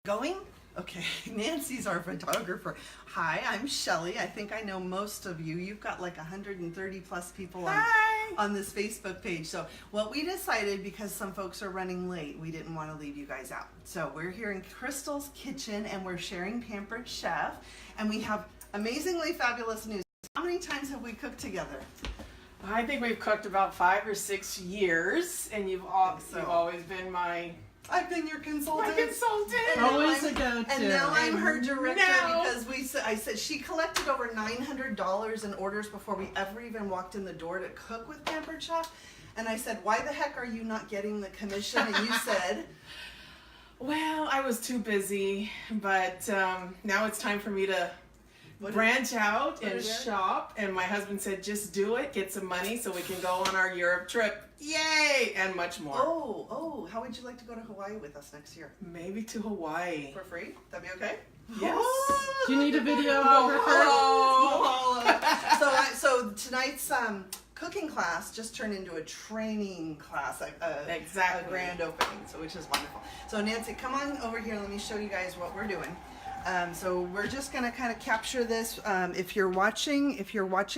Going? Okay, Nancy's our photographer. Hi, I'm Shelley. I think I know most of you. You've got like 130 plus people on this Facebook page. So what we decided, because some folks are running late, we didn't want to leave you guys out. So we're here in Crystal's kitchen and we're sharing Pampered Chef, and we have amazingly fabulous news. How many times have we cooked together? I think we've cooked about 5 or 6 years, and you've always been I've been your consultant. my consultant. Always a go-to. And now I'm her director because I said she collected over $900 in orders before we ever even walked in the door to cook with Pampered Chef. And I said, why the heck are you not getting the commission? And you said, Well, I was too busy, but now it's time for me to branch out and shop. And my husband said, just do it, get some money so we can go on our Europe trip. Yay! And much more. Oh, how would you like to go to Hawaii with us next year? Maybe to Hawaii. For free? That'd be okay? Yes. Do you need a videographer? So tonight's cooking class just turned into a training class, Exactly. a grand opening, so which is wonderful. So Nancy, come on over here. Let me show you guys what we're doing. So we're just going to kind of capture this. If you're watching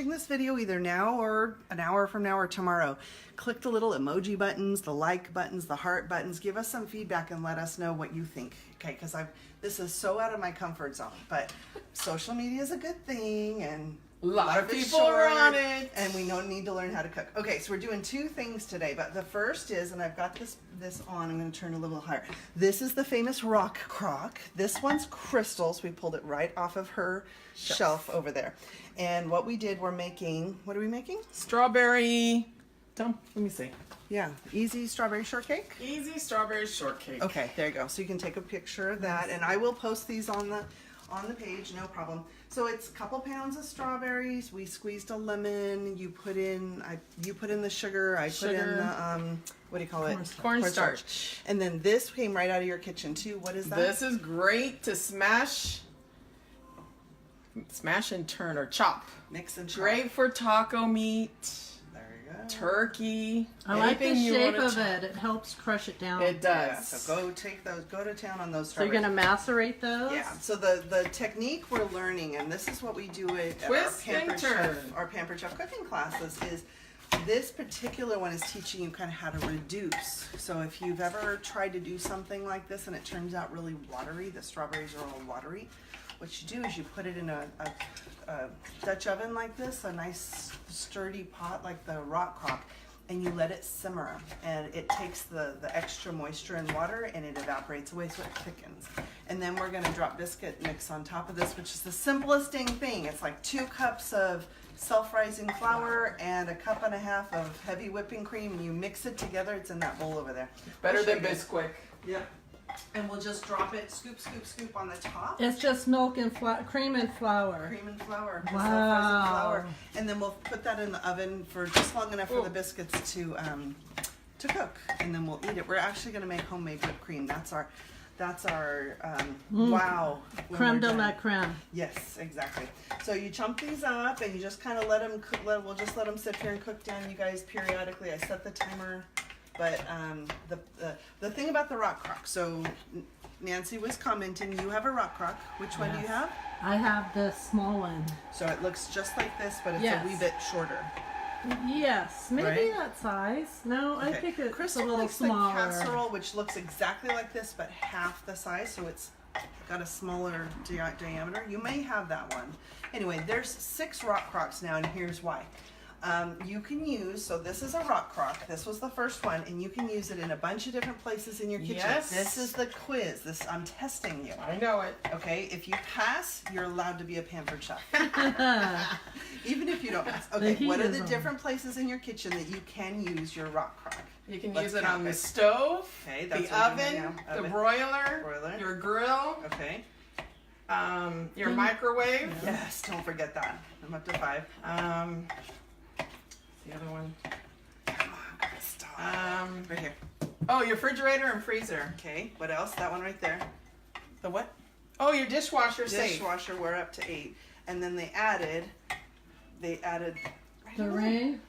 this video either now or an hour from now or tomorrow, click the little emoji buttons, the like buttons, the heart buttons. Give us some feedback and let us know what you think. Okay, because this is so out of my comfort zone. But social media is a good thing, and A lot of people are on it. And we don't need to learn how to cook. Okay, so we're doing 2 things today, but the first is, and I've got this on, I'm going to turn a little higher. This is the famous rock crock. This one's Crystal's. We pulled it right off of her shelf over there. And what we did, what are we making? Strawberry, let me see. Yeah, easy strawberry shortcake. Easy strawberry shortcake. Okay, there you go. So you can take a picture of that, and I will post these on the page, no problem. So it's a couple pounds of strawberries. We squeezed a lemon. You put in the sugar. I put in the what do you call it? Cornstarch. And then this came right out of your kitchen too. What is that? This is great to smash and turn or chop. Mix and chop. Great for taco meat. There you go. Turkey. I like the anything you shape wanna of it. It helps crush it down. It Yeah, does. so go to town on those So you're strawberries. going to macerate those? Yeah, so the technique we're learning, and this is what we do at Twist and turn. Our Pampered Chef cooking classes, is this particular one is teaching you kind of how to reduce. So if you've ever tried to do something like this and it turns out really watery, the strawberries are all watery, what you do is you put it in a Dutch oven like this, a nice sturdy pot like the rock crock, and you let it simmer, and it takes the extra moisture and water and it evaporates away, so it thickens. And then we're gonna drop biscuit mix on top of this, which is the simplest dang thing. It's like 2 cups of self-rising flour and 1.5 cups of heavy whipping cream, and you mix it together. It's in that bowl over there. Better than Bisquick. Yep. And we'll just drop it, scoop on the top. It's just milk and cream and flour. Cream and flour. Wow. Self-rising flour. And then we'll put that in the oven for just long enough for the biscuits to cook, and then we'll eat it. We're actually going to make homemade whipped cream. That's our wow. Creme de la creme. Yes, exactly. So you chunk these up and you just kind of let them cook. We'll just let them sit here and cook down, you guys, periodically. I set the timer. But the thing about the rock crock, so Nancy was commenting, you have a rock crock. Which one do you have? I have the small one. So it looks just like this, but it's Yes. a wee bit shorter. Yes, maybe Right? that size. No, I think it's Crystal a little likes smaller. the casserole, which looks exactly like this, but half the size, so it's got a smaller diameter. You may have that one. Anyway, there's 6 rock crocks now, and here's why. You can use, so this is a rock crock. This was the first one, and you can use it in a bunch of different places in your kitchen. Yes. This is the quiz. I'm testing you. I know it. Okay, if you pass, you're allowed to be a Pampered Chef. Even if you don't pass. Okay, The what heat are the is on. different places in your kitchen that you can use your rock crock? You can Let's use it count on the it. stove, Okay, that's the what we're oven, doing now. the Oven. broiler, your grill, Okay. your microwave. Yes, don't forget that. I'm up to 5. The other one. Come on, Crystal. Right here. Oh, your refrigerator and freezer. Okay, what else? That one right there. The what? Oh, your dishwasher safe. Dishwasher, we're up to 8. And then they added The ring.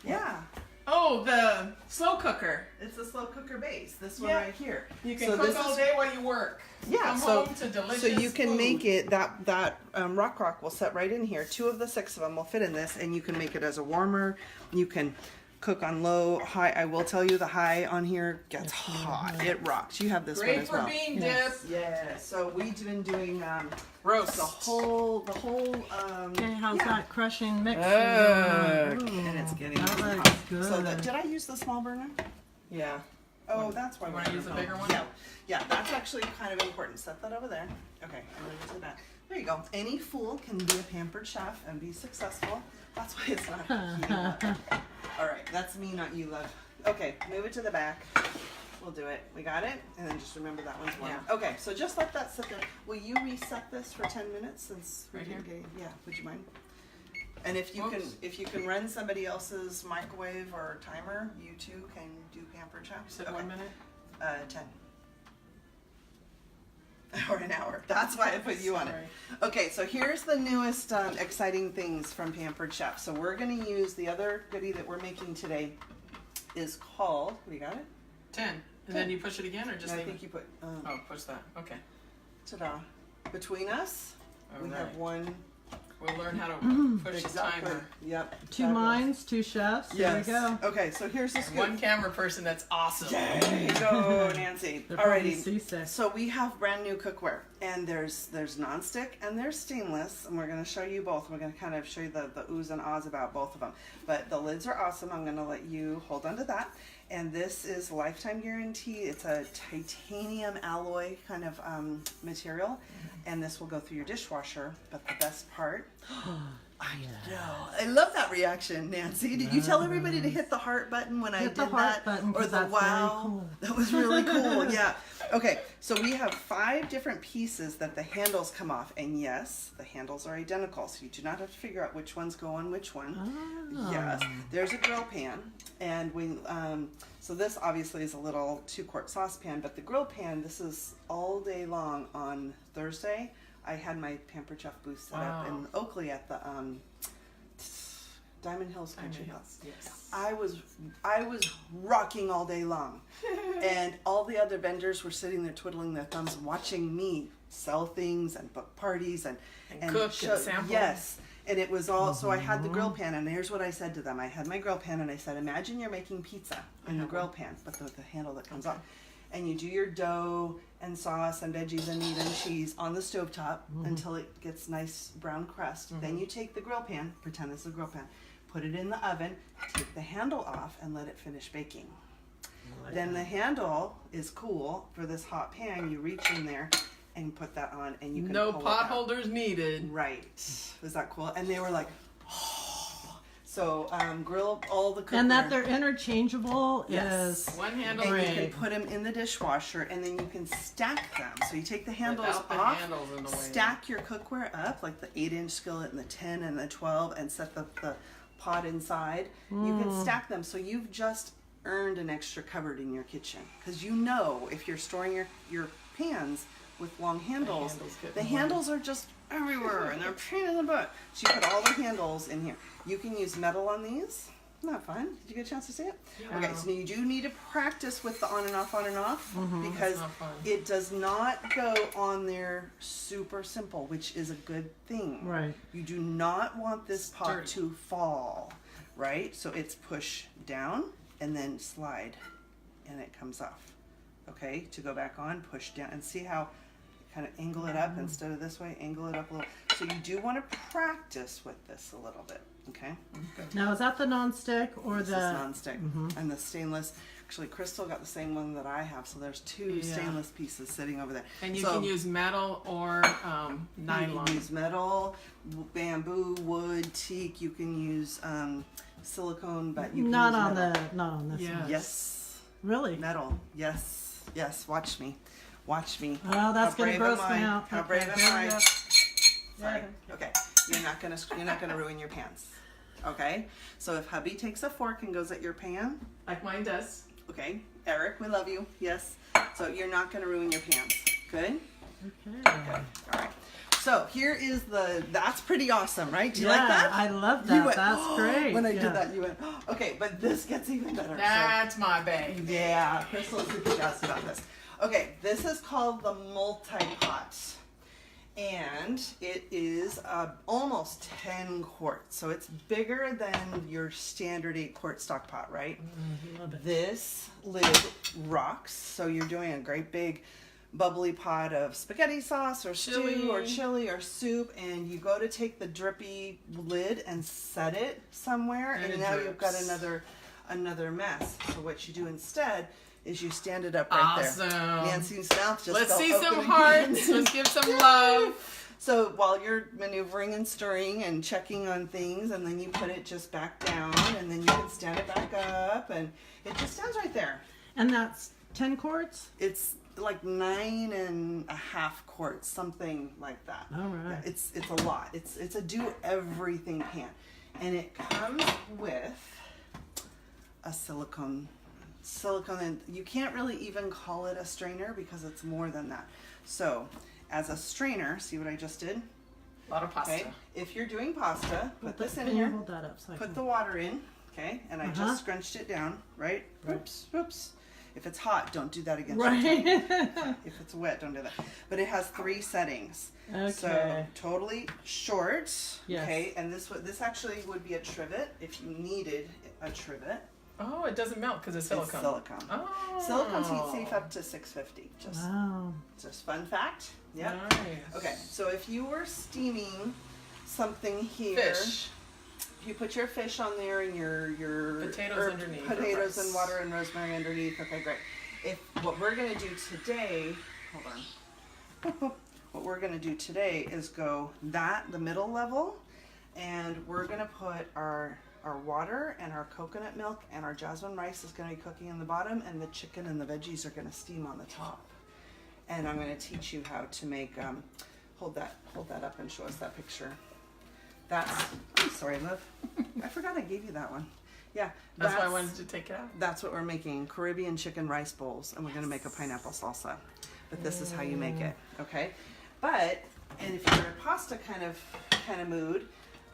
yeah. Oh, Oh, the slow cooker. It's a slow cooker base. This one Yeah. right here. You can So cook this all is- day while you work. Yeah, Come so home to delicious so you can food. make it that rock will set right in here. 2 of the 6 of them will fit in this, and you can make it as a warmer. You can cook on low, high. I will tell you the high on here gets hot. It rocks. You have this one Great as for well. bean Yes. dip. Yeah. So we've been doing Roast. the whole Okay, how's yeah. that crushing mix? And it's getting that hot. looks good. So did I use the small burner? Yeah. Oh, that's why You we're wanna on use the a phone. bigger one? Yeah, yeah, that's actually kind of important. Set that over there. Okay, and move it to that. There you go. Any fool can be a pampered chef and be successful. That's why it's not you, love. All right, that's me, not you, love. Okay, move it to the back. We'll do it. We got it? And then just remember that one's warm. Yeah. Okay, so just let that sit there. Will you reset this for 10 minutes since we Right didn't here? get yeah, would you mind? And if you Whoops. can run somebody else's microwave or timer, you too can do pampered chef. You said 1 minute? 10. Or an hour. That's why I put you on it. Sorry. Okay, so here's the newest exciting things from Pampered Chef. So we're going to use the other goodie that we're making today is called, we got it? 10. And then you push it again or just No, I leave think it? you put, Oh, push that. Okay. ta-da. Between us, All we right. have one. We'll learn how to push the Exactly. timer. Yep. 2 fabulous. minds, 2 chefs. Yes. There we go. Okay, so here's the scoop. One camera person, that's awesome. There you go, Nancy. They're probably Alrighty. seasick. So we have brand new cookware, and there's nonstick and there's stainless, and we're going to show you both. We're going to kind of show you the oohs and ahs about both of them. But the lids are awesome. I'm going to let you hold on to that. And this is lifetime guarantee. It's a titanium alloy kind of material, and this will go through your dishwasher. But the best part. I know. I love that reaction, Nancy. Did you tell everybody to hit the heart button when I Hit did the heart that? button, Or 'cause the that's very wow? cool. That was really cool. Yeah. Okay. So we have 5 different pieces that the handles come off, and yes, the handles are identical. So you do not have to figure out which ones go on which one. Oh. Yes. There's a grill pan, and we. So this obviously is a little 2-quart saucepan, but the grill pan. This is all day long on Thursday. I had my Pampered Chef booth set up Wow. in Oakley at the Diamond Hills Country Club. Yes. I was rocking all day long, and all the other vendors were sitting there twiddling their thumbs, watching me sell things and book parties and cook and sample. Yes, and it was all. So I had the grill pan, and here's what I said to them. I had my grill pan, and I said, imagine you're making pizza in the grill pan, but the handle that comes off. And you do your dough and sauce and veggies and meat and cheese on the stovetop until it gets nice brown crust. Then you take the grill pan, pretend it's a grill pan, put it in the oven, take the handle off, and let it finish baking. Then the handle is cool for this hot pan. You reach in there and put that on, and you can No pull it pot out. holders needed. Right. Was that cool? And they were like, oh. So grill all the cookware. And that they're interchangeable Yes. is One handle And you Great. can put them in the dishwasher, and then you can stack them. So you take the handles Without the off, handles in the way. stack your cookware up, like the 8-inch skillet and the 10 and the 12, and set the pot inside. You can stack them, so you've just earned an extra cupboard in your kitchen. Because you know, if you're storing your pans with long handles, handles get the more. handles are just everywhere, and they're a pain in the butt. So you put all the handles in here. You can use metal on these. Isn't that fun? Did you get a chance to see it? Yeah. Okay, so you do need to practice with the on and off because That's not fun. it does not go on there super simple, which is a good thing. right. You do not want this pot Sturdy. to fall, right? So it's push down and then slide, and it comes off. Okay, to go back on, push down, and see how kind of angle it up instead of this way, angle it up a little. So you do want to practice with this a little bit, okay? Now is that the nonstick or This the? is nonstick, and the stainless. Actually, Crystal got the same one that I have, so there's 2 Yeah. stainless pieces sitting over there. And you So can use metal or you nylon. can use metal, bamboo, wood, teak. You can use silicone, but you can Not use on metal. the not on this Yeah. one. Yes, Really? metal. Yes, yes. Watch me, watch me. Oh, that's How gonna brave gross am me I? out. How Okay, brave am there we I? go. Sorry. Okay, you're not gonna ruin your pans. Okay, so if hubby takes a fork and goes at your pan, Like mine does. okay, Eric, we love you. Yes. So you're not gonna ruin your pans. Good. Okay. Good. All right. So here is that's pretty awesome, right? Do you yeah, like that? I love You that. went, That's great. When I yeah. did that, you went, okay, but this gets even better. That's my bag. Yeah, Crystal's super jazzed about this. Okay, this is called the multi-pot. And it is almost 10 quarts. So it's bigger than your standard 8-quart stock pot, right? Love it. This lid rocks. So you're doing a great big bubbly pot of spaghetti sauce or stew or chili or soup, and you go to take the drippy lid and set it somewhere, and now you've got another mess. So what you do instead is you stand it up right there. Nancy's mouth just Let's fell see open some again. hearts. Let's give some love. So while you're maneuvering and stirring and checking on things, and then you put it just back down, and then you can stand it back up, and it just stands right there. And that's 10 quarts? It's like 9.5 quarts, something like that. All right. Yeah, it's a lot. It's a do everything pan, and it comes with a silicone, and you can't really even call it a strainer because it's more than that. So as a strainer, see what I just did? A lot of pasta. Okay. If you're doing pasta, put this in Can you here. hold that up so I Put can... the water in. Okay, and I just scrunched it down. Right. Oops. Oops. If it's hot, don't do that again. Right. If it's wet, don't do that. But it has 3 settings. Okay. So totally short. Yes. Okay, and this actually would be a trivet if you needed a trivet. Oh, it doesn't melt because it's silicone. It's silicone. Oh. Silicone's heat safe up to 650. Wow. Just fun fact. Yeah. Nice. Okay, so if you were steaming something here, Fish. you put your fish on there and your Potatoes underneath, potatoes or and rice. water and rosemary underneath. Okay, great. If what we're gonna do today, hold on. Boop, boop. What we're gonna do today is go the middle level, and we're gonna put our water and our coconut milk and our jasmine rice is gonna be cooking in the bottom, and the chicken and the veggies are gonna steam on the top. And I'm gonna teach you how to make. Hold that up and show us that picture. I'm sorry, love. I forgot I gave you that one. Yeah, That's why I wanted to take it out. that's what we're making, Caribbean chicken rice bowls, and we're gonna make a pineapple salsa. But this is how you make it, okay? And if you're in a pasta kind of mood,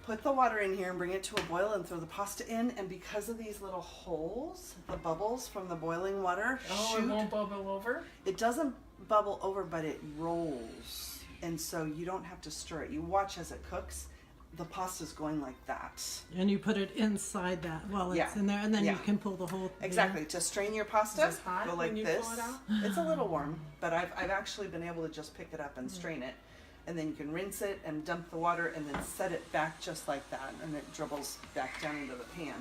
put the water in here and bring it to a boil and throw the pasta in, and because of these little holes, the bubbles from the boiling water Oh, it won't bubble over? It doesn't bubble over, but it rolls. And so you don't have to stir it. You watch as it cooks. The pasta's going like that. And you put it inside that while it's in there, and then you can pull the whole... Exactly. To strain your pasta, Is this hot go like when you this. pull it out? It's a little warm, but I've actually been able to just pick it up and strain it. And then you can rinse it and dump the water and then set it back just like that, and it dribbles back down into the pan.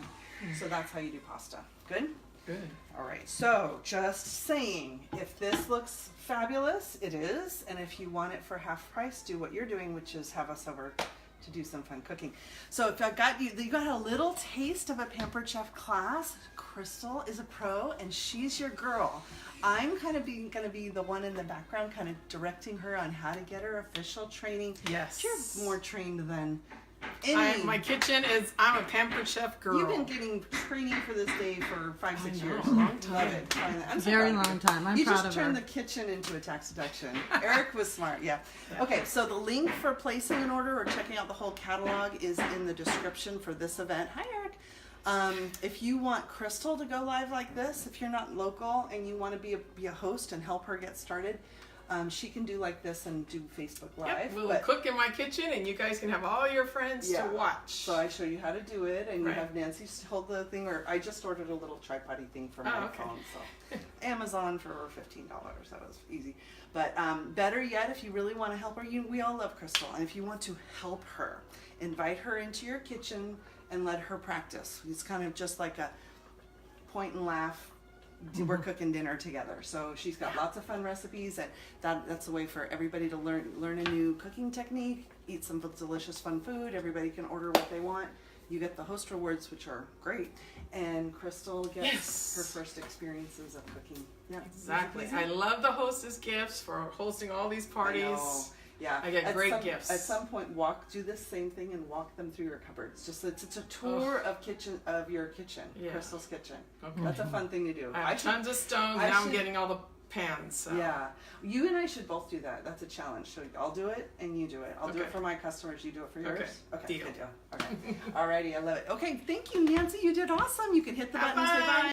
So that's how you do pasta. Good? Good. All right, so just saying, if this looks fabulous, it is. And if you want it for half price, do what you're doing, which is have us over to do some fun cooking. So if I got you got a little taste of a Pampered Chef class. Crystal is a pro and she's your girl. I'm kind of gonna be the one in the background, kind of directing her on how to get her official training. Yes. You're more trained than any. My kitchen is, I'm a Pampered Chef girl. You've been getting training for this day for 5-6 years. long time. Love it. I'm so Very proud of long you. time. I'm You proud just of turned her. the kitchen into a tax deduction. Eric was smart, yeah. Okay, so the link for placing an order or checking out the whole catalog is in the description for this event. Hi, Eric. If you want Crystal to go live like this, if you're not local and you want to be a host and help her get started, she can do like this and do Facebook Live. Yep, we'll but- cook in my kitchen and you guys can have all your friends to watch. So I show you how to do it, and Right. you have Nancy hold the thing, or I just ordered a little tripod thing for my okay. phone, so Amazon for $15. That was easy. But better yet, if you really want to help her, we all love Crystal, and if you want to help her, invite her into your kitchen and let her practice. It's kind of just like a point and laugh. We're cooking dinner together, so she's got lots of fun recipes, and that's a way for everybody to learn a new cooking technique, eat some delicious fun food. Everybody can order what they want. You get the host rewards, which are great, and Crystal gets her first experiences of cooking. Yeah, Exactly. easy. I love the hostess gifts for hosting all these I parties. know. Yeah, I get great gifts. At some point, do this same thing and walk them through your cupboards. It's a tour of your kitchen, Yeah. Crystal's kitchen. Okay. That's a fun thing to do. I have tons of stones. I Now I'm should- getting all the pans. So. Yeah, you and I should both do that. That's a challenge. So I'll do it and you do it. I'll do it for my customers. You do it for yours. Okay, Deal. good deal. Okay, alrighty, I love it. Okay, thank you, Nancy. You did awesome. You can hit the button and say bye.